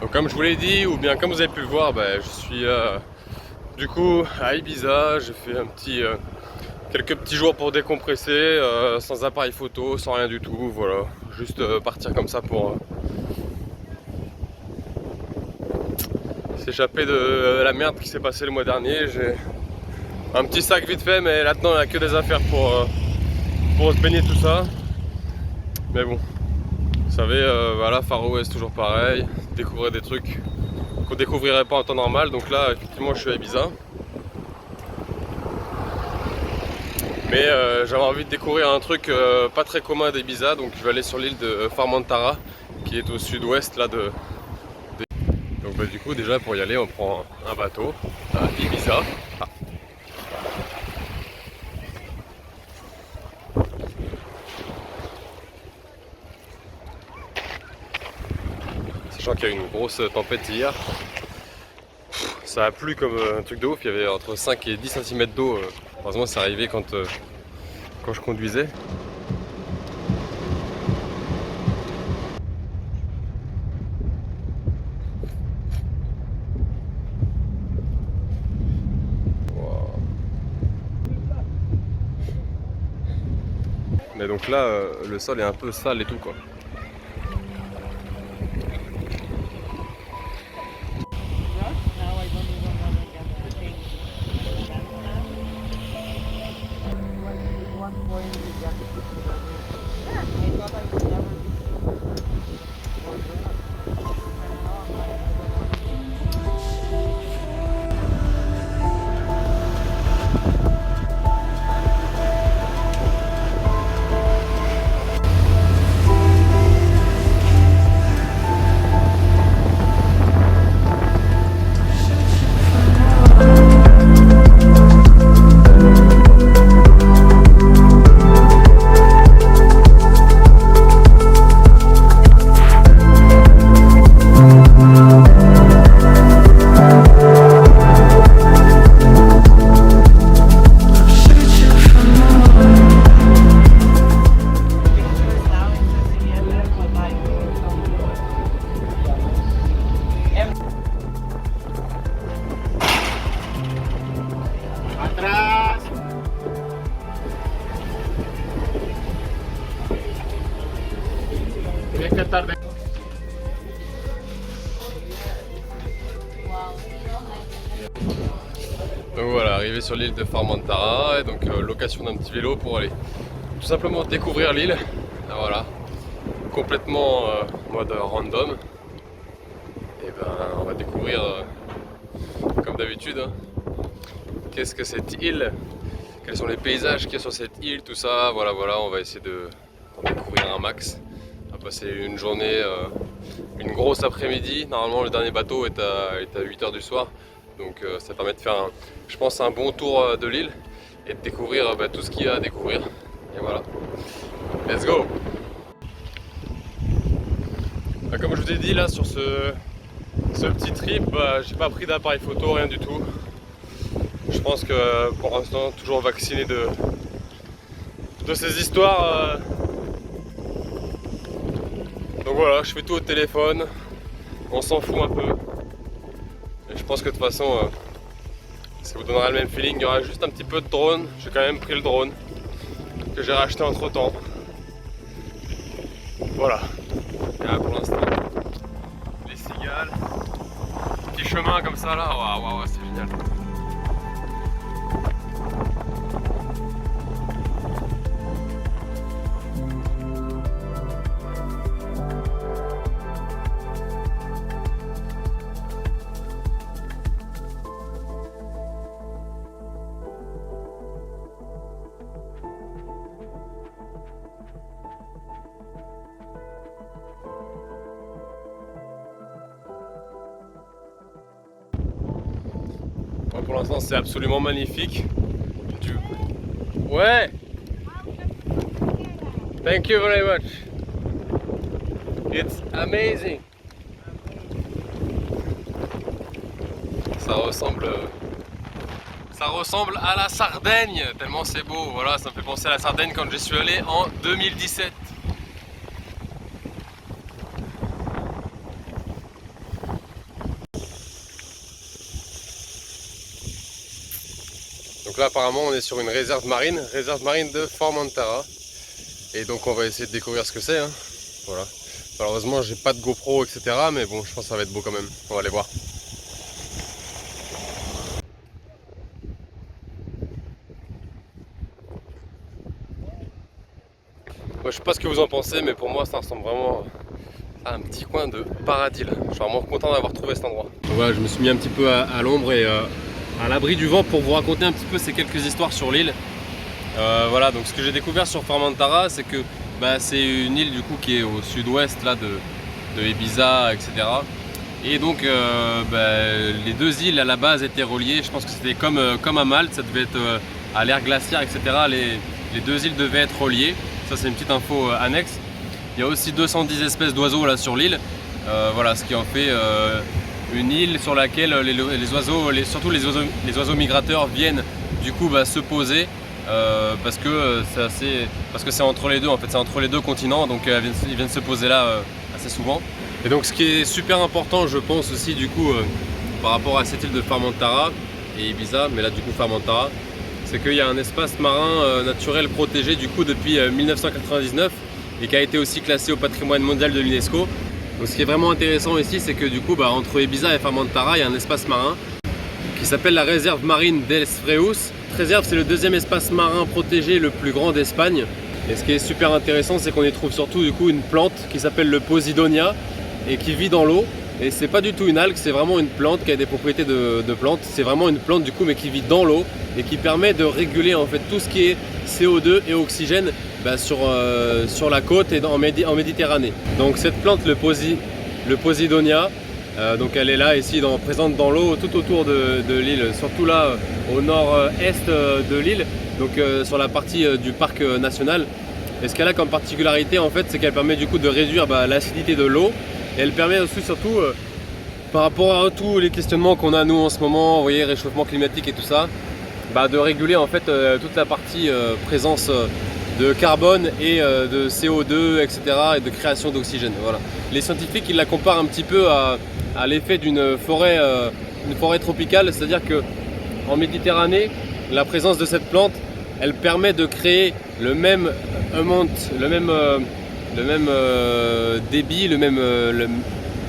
Donc comme je vous l'ai dit, ou bien comme vous avez pu le voir, je suis du coup à Ibiza. J'ai fait quelques petits jours pour décompresser, sans appareil photo, sans rien du tout, voilà. Juste partir comme ça pour s'échapper de la merde qui s'est passée le mois dernier. J'ai un petit sac vite fait, mais là-dedans il n'y a que des affaires pour se baigner tout ça. Mais bon, vous savez, voilà, Far West toujours pareil, découvrir des trucs qu'on découvrirait pas en temps normal. Donc là, effectivement, je suis à Ibiza. Mais j'avais envie de découvrir un truc pas très commun d'Ibiza, donc je vais aller sur l'île de Formentara, qui est au sud-ouest là de... Donc du coup, déjà pour y aller, on prend un bateau à Ibiza. Ah. Sachant qu'il y a eu une grosse tempête hier. Ça a plu comme un truc de ouf, il y avait entre 5 et 10 cm d'eau. Heureusement c'est arrivé quand je conduisais. Mais donc là, le sol est un peu sale et tout quoi. Donc voilà, arrivé sur l'île de Formentara, et donc location d'un petit vélo pour aller tout simplement découvrir l'île. Voilà, complètement mode random. Et on va découvrir comme d'habitude, hein, qu'est-ce que cette île, quels sont les paysages qu'il y a sur cette île, tout ça. Voilà, on va essayer de découvrir un max. On va passer une journée, une grosse après-midi. Normalement le dernier bateau est à 8 h du soir. Donc ça permet de faire, je pense, un bon tour de l'île et de découvrir tout ce qu'il y a à découvrir. Et voilà, let's go. Comme je vous ai dit, là sur ce petit trip, j'ai pas pris d'appareil photo, rien du tout. Je pense que pour l'instant, toujours vacciné de ces histoires. Donc voilà, je fais tout au téléphone, on s'en fout un peu. Et je pense que de toute façon, ça vous donnera le même feeling. Il y aura juste un petit peu de drone. J'ai quand même pris le drone que j'ai racheté entre temps. Voilà. Et là, pour l'instant, les cigales, petit chemin comme ça là, waouh, c'est génial. Pour l'instant c'est absolument magnifique. Ouais. Thank you very much. It's amazing. Ça ressemble à la Sardaigne, tellement c'est beau. Voilà, ça me fait penser à la Sardaigne quand j'y suis allé en 2017. Donc là apparemment on est sur une réserve marine de Formentera. Et donc on va essayer de découvrir ce que c'est, hein. Voilà. Malheureusement j'ai pas de GoPro etc, mais bon je pense que ça va être beau quand même. On va aller voir. Moi, je sais pas ce que vous en pensez, mais pour moi ça ressemble vraiment à un petit coin de paradis là. Je suis vraiment content d'avoir trouvé cet endroit. Donc voilà, je me suis mis un petit peu à l'ombre et à l'abri du vent pour vous raconter un petit peu ces quelques histoires sur l'île. Voilà, donc ce que j'ai découvert sur Formentera, c'est que c'est une île du coup qui est au sud-ouest là de Ibiza, etc. Et donc les deux îles à la base étaient reliées. Je pense que c'était comme à Malte, ça devait être à l'ère glaciaire, etc. Les deux îles devaient être reliées. Ça c'est une petite info annexe. Il y a aussi 210 espèces d'oiseaux là sur l'île. Voilà, ce qui en fait une île sur laquelle les oiseaux, surtout les oiseaux migrateurs viennent du coup se poser parce que c'est entre les deux en fait, c'est entre les deux continents, donc ils viennent se poser là assez souvent. Et donc ce qui est super important je pense aussi du coup par rapport à cette île de Formentera et Ibiza, mais là du coup Formentera, c'est qu'il y a un espace marin naturel protégé du coup depuis 1999 et qui a été aussi classé au patrimoine mondial de l'UNESCO. Donc ce qui est vraiment intéressant ici, c'est que du coup entre Ibiza et Formentera, il y a un espace marin qui s'appelle la réserve marine dels Freus. Cette réserve, c'est le deuxième espace marin protégé le plus grand d'Espagne. Et ce qui est super intéressant, c'est qu'on y trouve surtout du coup une plante qui s'appelle le Posidonia et qui vit dans l'eau. Et c'est pas du tout une algue, c'est vraiment une plante qui a des propriétés de plante. C'est vraiment une plante du coup, mais qui vit dans l'eau et qui permet de réguler en fait tout ce qui est CO2 et oxygène sur la côte et en Méditerranée. Donc cette plante, le Posidonia, donc elle est là ici présente dans l'eau tout autour de l'île, surtout là au nord-est de l'île, donc sur la partie du parc national. Et ce qu'elle a comme particularité en fait, c'est qu'elle permet du coup de réduire l'acidité de l'eau. Et elle permet aussi surtout, par rapport à tous les questionnements qu'on a nous en ce moment, vous voyez, réchauffement climatique et tout ça, de réguler en fait toute la partie présence de carbone et de CO2, etc. et de création d'oxygène. Voilà. Les scientifiques ils la comparent un petit peu à l'effet d'une forêt tropicale, c'est-à-dire que en Méditerranée, la présence de cette plante, elle permet de créer le même amount, le même débit,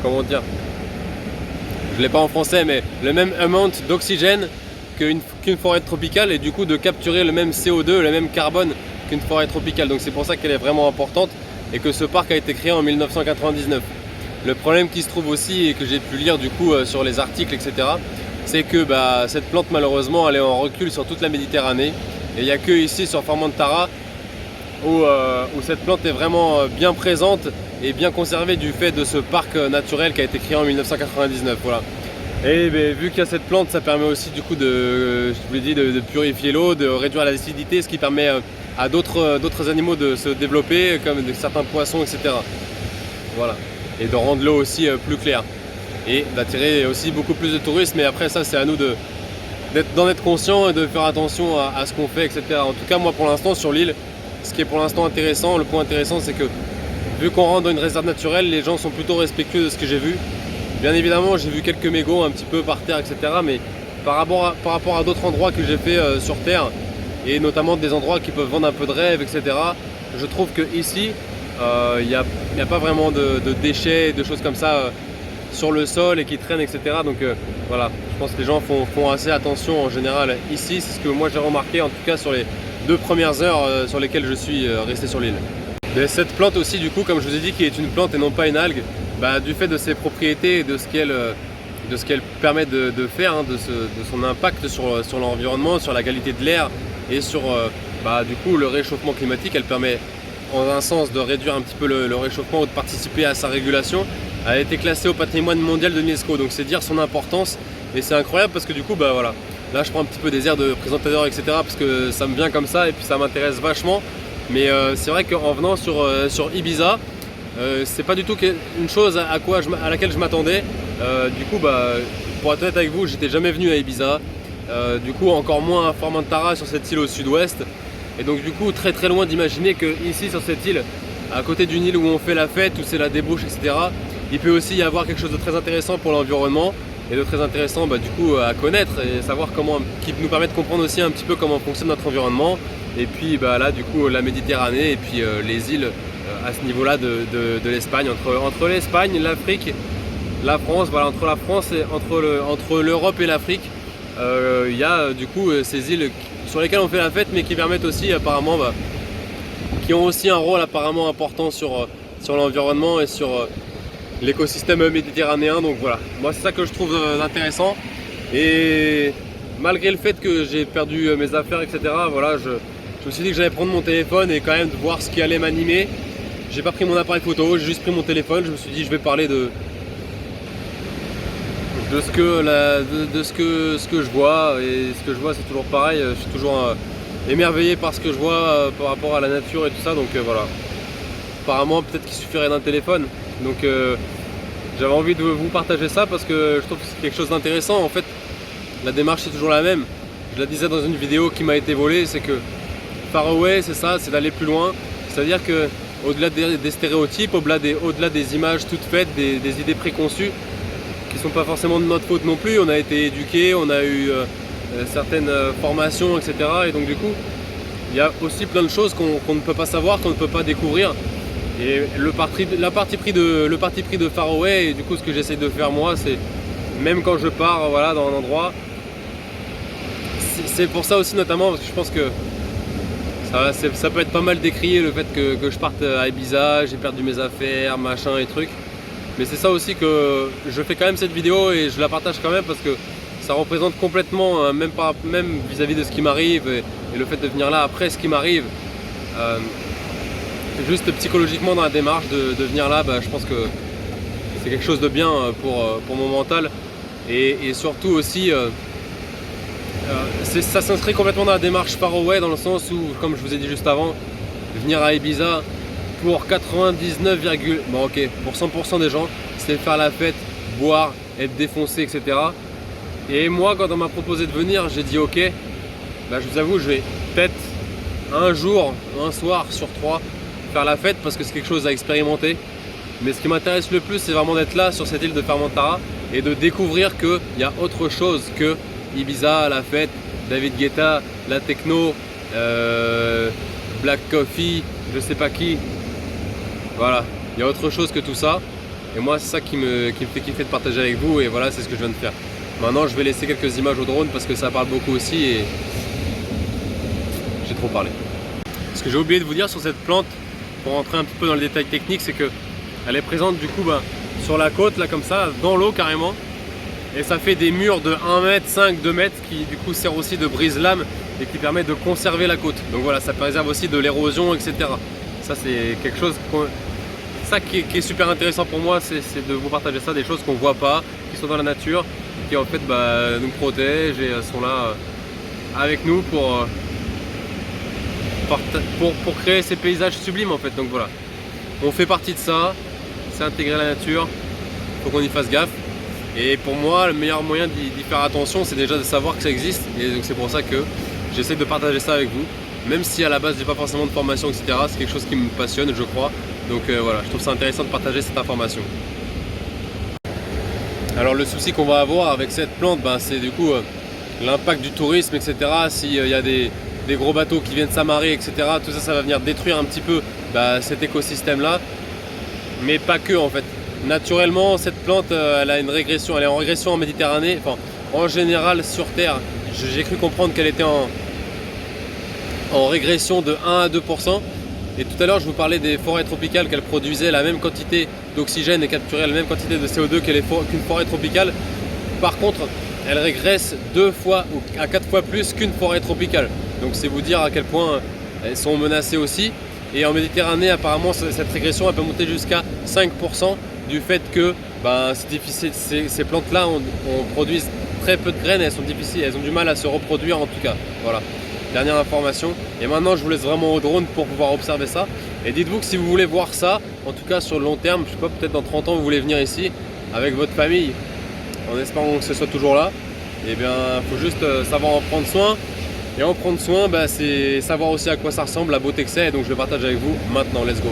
comment dire, je ne l'ai pas en français, mais le même amount d'oxygène qu'une forêt tropicale, et du coup de capturer le même CO2, le même carbone qu'une forêt tropicale. Donc c'est pour ça qu'elle est vraiment importante et que ce parc a été créé en 1999. Le problème qui se trouve aussi, et que j'ai pu lire du coup sur les articles, etc., c'est que cette plante malheureusement elle est en recul sur toute la Méditerranée, et il n'y a que ici sur Formentera où cette plante est vraiment bien présente et bien conservée du fait de ce parc naturel qui a été créé en 1999. Voilà. Et vu qu'il y a cette plante, ça permet aussi du coup je vous l'ai dit, de purifier l'eau, de réduire l'acidité, ce qui permet à d'autres animaux de se développer, comme certains poissons, etc. Voilà. Et de rendre l'eau aussi plus claire. Et d'attirer aussi beaucoup plus de touristes, mais après ça c'est à nous d'en être conscient et de faire attention à ce qu'on fait, etc. En tout cas moi pour l'instant sur l'île, ce qui est pour l'instant intéressant, le point intéressant, c'est que vu qu'on rentre dans une réserve naturelle, les gens sont plutôt respectueux de ce que j'ai vu. Bien évidemment, j'ai vu quelques mégots un petit peu par terre, etc. Mais par rapport à d'autres endroits que j'ai fait sur terre, et notamment des endroits qui peuvent vendre un peu de rêve, etc., je trouve qu'ici, il n'y a pas vraiment de déchets, de choses comme ça sur le sol et qui traînent, etc. Donc voilà, je pense que les gens font assez attention en général ici. C'est ce que moi j'ai remarqué, en tout cas sur les 2 premières heures sur lesquelles je suis resté sur l'île. Cette plante aussi du coup, comme je vous ai dit, qui est une plante et non pas une algue, du fait de ses propriétés et de ce qu'elle permet de faire, hein, de son impact sur l'environnement, sur la qualité de l'air et sur du coup le réchauffement climatique, elle permet en un sens de réduire un petit peu le réchauffement ou de participer à sa régulation. Elle a été classée au patrimoine mondial de l'UNESCO, donc c'est dire son importance. Et c'est incroyable parce que du coup voilà, là je prends un petit peu des airs de présentateur, etc., parce que ça me vient comme ça et puis ça m'intéresse vachement. Mais c'est vrai qu'en venant sur Ibiza, c'est pas du tout une chose à laquelle je m'attendais. Du coup pour être honnête avec vous, j'étais jamais venu à Ibiza, du coup encore moins à Formentera, sur cette île au sud-ouest. Et donc du coup très très loin d'imaginer que ici sur cette île, à côté d'une île où on fait la fête, où c'est la débauche, etc., il peut aussi y avoir quelque chose de très intéressant pour l'environnement et de très intéressant du coup à connaître et savoir comment, qui nous permet de comprendre aussi un petit peu comment fonctionne notre environnement. Et puis là du coup la Méditerranée et puis les îles à ce niveau-là de l'Espagne, entre l'Espagne, l'Afrique, la France, voilà, entre la France et entre l'Europe et l'Afrique, il y a du coup ces îles sur lesquelles on fait la fête mais qui permettent aussi apparemment qui ont aussi un rôle apparemment important sur l'environnement et sur l'écosystème méditerranéen. Donc voilà, moi c'est ça que je trouve intéressant. Et malgré le fait que j'ai perdu mes affaires, etc., voilà, je me suis dit que j'allais prendre mon téléphone et quand même de voir ce qui allait m'animer. J'ai pas pris mon appareil photo, j'ai juste pris mon téléphone. Je me suis dit je vais parler de ce que je vois. Et ce que je vois c'est toujours pareil, je suis toujours émerveillé par ce que je vois par rapport à la nature et tout ça. Donc voilà, apparemment peut-être qu'il suffirait d'un téléphone. Donc j'avais envie de vous partager ça parce que je trouve que c'est quelque chose d'intéressant. En fait, la démarche est toujours la même. Je la disais dans une vidéo qui m'a été volée, c'est que Far Away, c'est ça, c'est d'aller plus loin. C'est-à-dire que au-delà des stéréotypes, au-delà des images toutes faites, des idées préconçues, qui ne sont pas forcément de notre faute non plus. On a été éduqués, on a eu certaines formations, etc. Et donc du coup, il y a aussi plein de choses qu'on ne peut pas savoir, qu'on ne peut pas découvrir. Et le parti pris de Far Away, et du coup ce que j'essaie de faire moi, c'est même quand je pars voilà, dans un endroit, c'est pour ça aussi notamment, parce que je pense que ça peut être pas mal décrié le fait que je parte à Ibiza, j'ai perdu mes affaires, machin et trucs. Mais c'est ça aussi que je fais quand même cette vidéo et je la partage quand même parce que ça représente complètement, même vis-à-vis de ce qui m'arrive et le fait de venir là après ce qui m'arrive. Juste psychologiquement dans la démarche de venir là, je pense que c'est quelque chose de bien pour mon mental. Et surtout aussi, ça s'inscrit complètement dans la démarche Far Away dans le sens où, comme je vous ai dit juste avant, venir à Ibiza pour 99, pour 100% des gens, c'est faire la fête, boire, être défoncé, etc. Et moi, quand on m'a proposé de venir, j'ai dit ok, je vous avoue, je vais peut-être un jour, un soir sur 3 faire la fête parce que c'est quelque chose à expérimenter. Mais ce qui m'intéresse le plus, c'est vraiment d'être là sur cette île de Formentara et de découvrir qu'il y a autre chose que Ibiza, la fête, David Guetta, la techno, Black Coffee, je sais pas qui. Voilà, il y a autre chose que tout ça. Et moi, c'est ça qui me fait kiffer de partager avec vous. Et voilà, c'est ce que je viens de faire. Maintenant, je vais laisser quelques images au drone parce que ça parle beaucoup aussi et j'ai trop parlé. Ce que j'ai oublié de vous dire sur cette plante, pour rentrer un petit peu dans le détail technique, c'est que elle est présente du coup sur la côte, là comme ça, dans l'eau carrément. Et ça fait des murs de 1 mètre, 5, 2 mètres qui du coup sert aussi de brise-lame et qui permet de conserver la côte. Donc voilà, ça préserve aussi de l'érosion, etc. Ça c'est quelque chose qui est super intéressant pour moi, c'est de vous partager ça, des choses qu'on ne voit pas, qui sont dans la nature, qui en fait nous protègent et sont là avec nous pour créer ces paysages sublimes en fait. Donc voilà, on fait partie de ça, c'est intégrer la nature, il faut qu'on y fasse gaffe. Et pour moi, le meilleur moyen d'y faire attention, c'est déjà de savoir que ça existe. Et donc c'est pour ça que j'essaie de partager ça avec vous. Même si à la base j'ai pas forcément de formation, etc. C'est quelque chose qui me passionne, je crois. Donc voilà, je trouve ça intéressant de partager cette information. Alors le souci qu'on va avoir avec cette plante, c'est du coup l'impact du tourisme, etc. S'il y a des gros bateaux qui viennent s'amarrer, etc. Tout ça, ça va venir détruire un petit peu cet écosystème-là. Mais pas que en fait. Naturellement, cette plante, elle a une régression, elle est en régression en Méditerranée. Enfin, en général sur Terre, j'ai cru comprendre qu'elle était en régression de 1 à 2%. Et tout à l'heure, je vous parlais des forêts tropicales, qu'elles produisaient la même quantité d'oxygène et capturaient la même quantité de CO2 qu'une forêt tropicale. Par contre, elle régresse 2 fois ou à 4 fois plus qu'une forêt tropicale. Donc c'est vous dire à quel point elles sont menacées aussi. Et en Méditerranée, apparemment, cette régression elle peut monter jusqu'à 5% du fait que c'est difficile, ces plantes-là produisent très peu de graines et elles sont difficiles, elles ont du mal à se reproduire en tout cas. Voilà, dernière information. Et maintenant, je vous laisse vraiment au drone pour pouvoir observer ça. Et dites-vous que si vous voulez voir ça, en tout cas sur le long terme, je sais pas, peut-être dans 30 ans, vous voulez venir ici avec votre famille, en espérant que ce soit toujours là, et bien, il faut juste savoir en prendre soin. Et en prendre soin, c'est savoir aussi à quoi ça ressemble, la beauté que c'est. Et donc je le partage avec vous maintenant, let's go.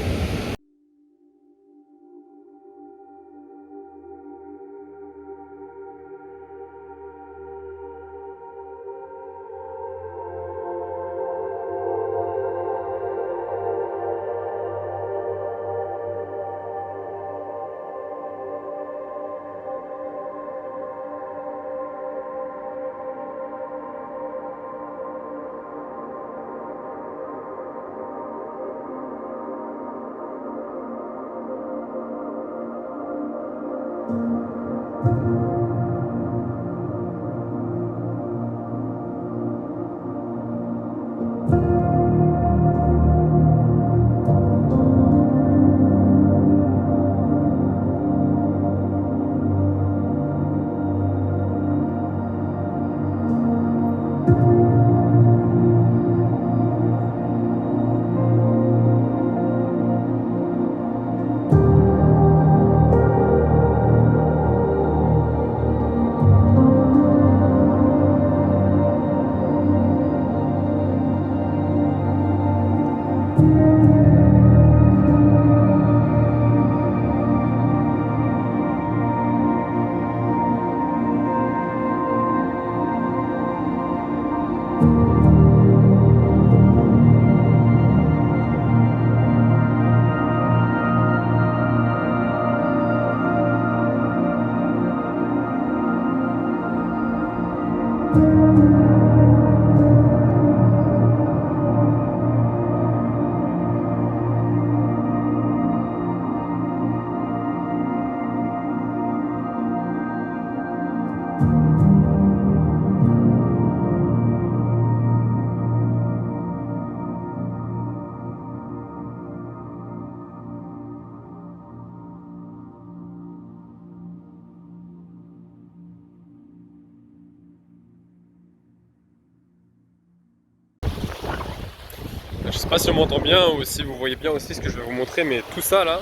Je sais pas si on m'entend bien ou si vous voyez bien aussi ce que je vais vous montrer, mais tout ça là,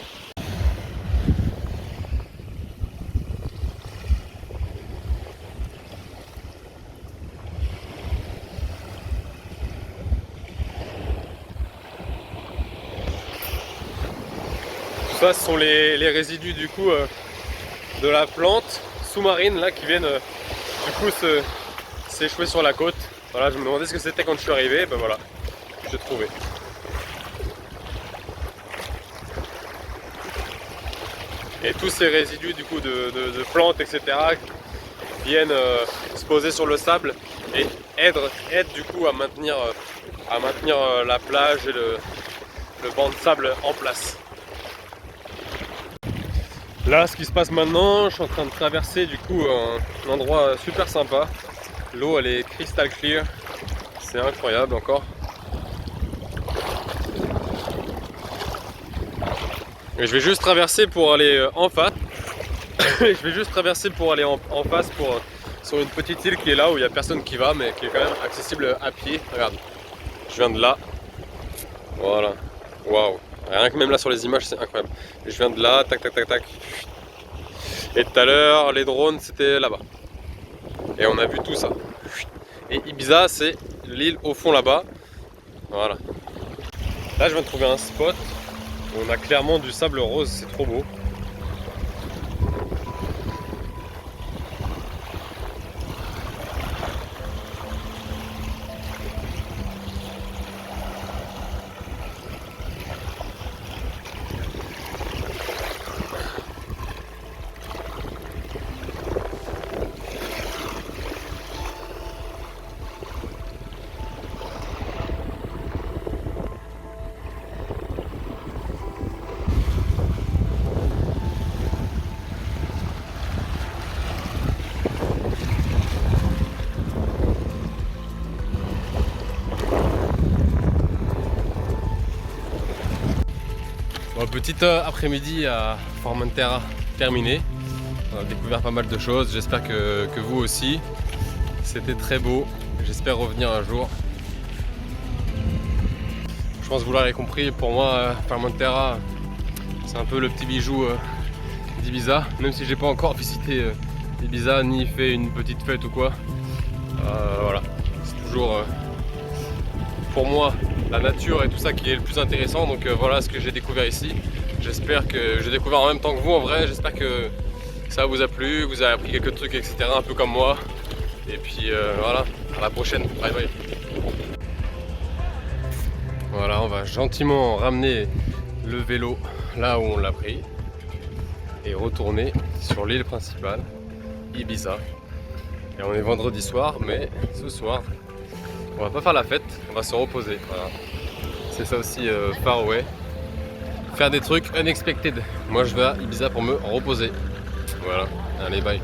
tout ça ce sont les résidus du coup de la plante sous-marine là qui viennent du coup s'échouer sur la côte. Voilà, je me demandais ce que c'était quand je suis arrivé, ben voilà, j'ai trouvé. Et tous ces résidus du coup de plantes, etc. viennent se poser sur le sable et aident du coup à maintenir la plage et le banc de sable en place. Là, ce qui se passe maintenant, je suis en train de traverser du coup un endroit super sympa. L'eau elle est crystal clear, c'est incroyable encore. Et je vais juste traverser pour aller en face. Je vais juste traverser pour aller en face sur une petite île qui est là où il n'y a personne qui va, mais qui est quand même accessible à pied. Regarde, je viens de là. Voilà, waouh. Rien que même là sur les images, c'est incroyable. Et je viens de là, tac tac tac tac. Et tout à l'heure, les drones c'était là-bas. Et on a vu tout ça. Et Ibiza, c'est l'île au fond là-bas. Voilà. Là, je viens de trouver un spot où on a clairement du sable rose, c'est trop beau. Bon, petite après-midi à Formentera terminé. On a découvert pas mal de choses, j'espère que vous aussi. C'était très beau, j'espère revenir un jour. Je pense que vous l'aurez compris, pour moi Formentera c'est un peu le petit bijou d'Ibiza. Même si j'ai pas encore visité Ibiza ni fait une petite fête ou quoi. Voilà, c'est toujours pour moi la nature et tout ça qui est le plus intéressant, donc voilà ce que j'ai découvert ici. J'espère que j'ai découvert en même temps que vous en vrai, j'espère que ça vous a plu, que vous avez appris quelques trucs etc, un peu comme moi. Et puis voilà, à la prochaine, bye bye. Voilà, on va gentiment ramener le vélo là où on l'a pris et retourner sur l'île principale, Ibiza. Et on est vendredi soir, mais ce soir on va pas faire la fête, on va se reposer. Voilà. C'est ça aussi Far Away. Faire des trucs unexpected. Moi je vais à Ibiza pour me reposer. Voilà, allez bye.